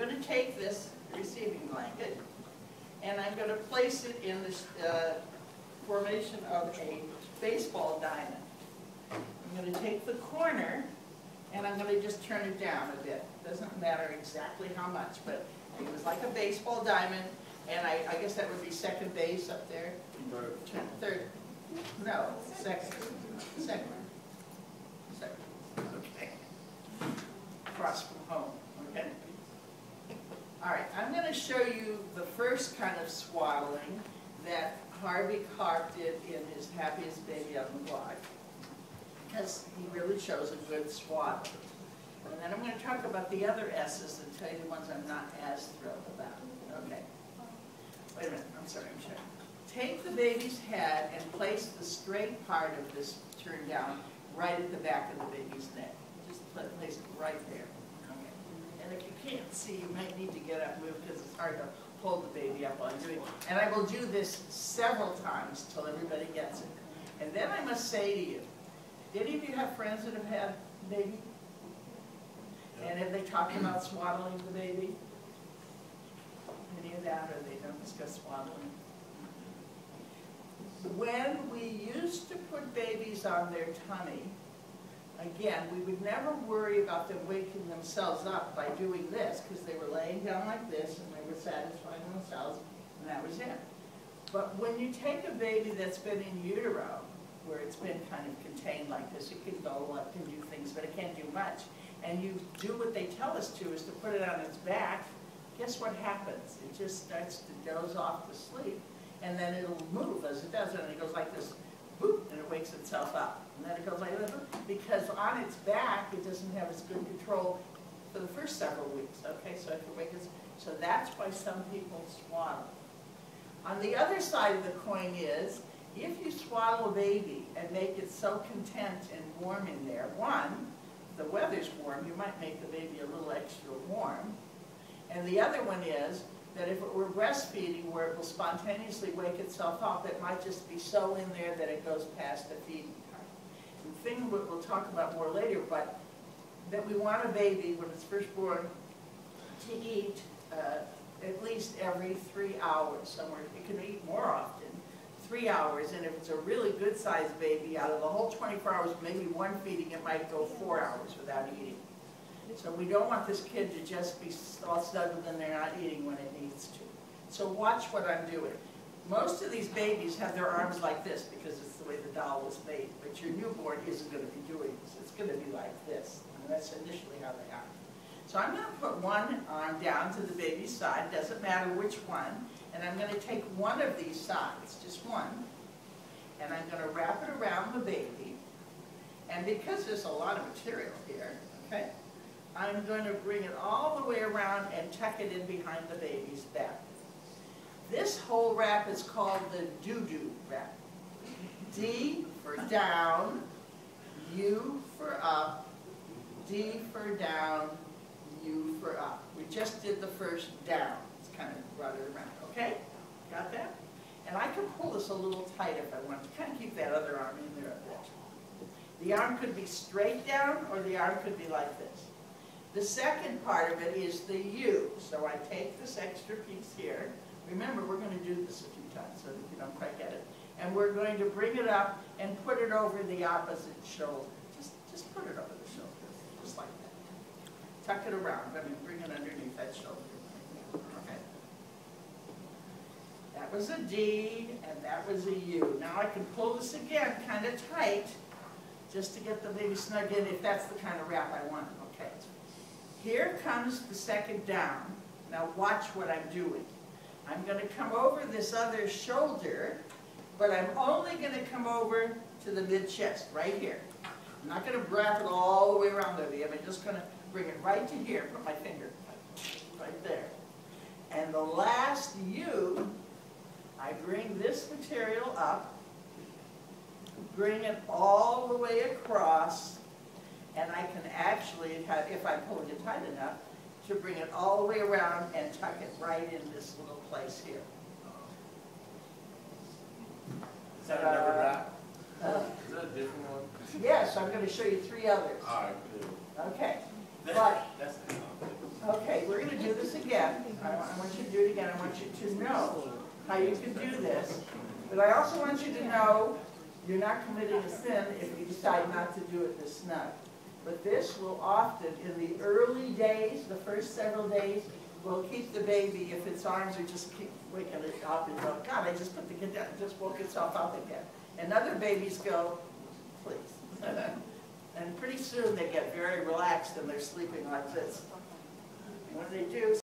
going to take this receiving blanket and I'm going to place it in this formation of a baseball diamond. I'm going to take the corner and I'm going to just turn it down a bit. Doesn't matter exactly how much, but it was like a baseball diamond, and I guess that would be second base up there. Third. No, second. Second. Okay. Across from home. Okay. All right. I'm going to show you the first kind of swaddling that Harvey Karp did in his Happiest Baby on the Block, because he really shows a good swaddle. And then I'm going to talk about the other S's and tell you the ones I'm not as thrilled about. Okay. Wait a minute. I'm sorry. I'm checking. Take the baby's head and place the straight part of this turn down right at the back of the baby's neck. Just place it right there. Okay. And if you can't see, you might need to get up and move because it's hard to hold the baby up while I'm doing it. And I will do this several times till everybody gets it. And then I must say to you, any of you have friends that have had a baby? And have they talked about swaddling the baby? Any of that, or they don't discuss swaddling? When we used to put babies on their tummy, again, we would never worry about them waking themselves up by doing this, because they were laying down like this, and they were satisfying themselves, and that was it. But when you take a baby that's been in utero, where it's been kind of contained like this, it can go up, can do things, but it can't do much. And you do what they tell us to, is to put it on its back. Guess what happens? It just starts to doze off to sleep. And then it'll move as it does, and it goes like this, boop, and it wakes itself up. And then it goes like this, because on its back, it doesn't have as good control for the first several weeks. Okay, so if it wakes, so that's why some people swaddle. On the other side of the coin is, if you swaddle a baby and make it so content and warm in there, one, if the weather's warm, you might make the baby a little extra warm. And the other one is that if it were breastfeeding where it will spontaneously wake itself up, it might just be so in there that it goes past the feeding time. The thing we'll talk about more later, but that we want a baby when it's first born to eat at least every 3 hours somewhere. It can eat more often. 3 hours, and if it's a really good-sized baby, out of the whole 24 hours, maybe one feeding, it might go 4 hours without eating. So we don't want this kid to just be all snuggled in there not eating when it needs to. So watch what I'm doing. Most of these babies have their arms like this because it's the way the doll was made, but your newborn isn't going to be doing this. It's going to be like this, and that's initially how they are. So I'm going to put one arm down to the baby's side, doesn't matter which one, and I'm going to take one of these sides, just one, and I'm going to wrap it around the baby, and because there's a lot of material here, okay, I'm going to bring it all the way around and tuck it in behind the baby's back. This whole wrap is called the doo-doo wrap. D for down, U for up, D for down, U for up. We just did the first down. It's kind of brought it around. Okay? Got that? And I can pull this a little tight if I want to kind of keep that other arm in there a bit. The arm could be straight down or the arm could be like this. The second part of it is the U. So I take this extra piece here. Remember, we're going to do this a few times so that you don't quite get it. And we're going to bring it up and put it over the opposite shoulder. Just put it over the shoulder, just like that. Tuck it around. I mean, bring it underneath that shoulder. Okay. That was a D, and that was a U. Now I can pull this again kind of tight, just to get the baby snug in if that's the kind of wrap I want. Okay. Here comes the second down. Now watch what I'm doing. I'm going to come over this other shoulder, but I'm only going to come over to the mid-chest, right here. I'm not going to wrap it all the way around the baby. I'm just going to bring it right to here, put my finger right there. And the last U, I bring this material up, bring it all the way across, and I can actually, if I'm pulling it tight enough, to bring it all the way around and tuck it right in this little place here. Is that another wrap? Is that a different one? Yes, I'm going to show you 3 others. All right, good. Okay. That's the conflict. Okay, we're gonna do this again. I want you to do it again. I want you to know how you can do this. But I also want you to know you're not committing a sin if you decide not to do it this snug. But this will often, in the early days, the first several days, will keep the baby, if its arms are just keep waking it up and go, God, I just put the kid down, just woke itself up again. And other babies go, please. And pretty soon they get very relaxed and they're sleeping like this. And when they do,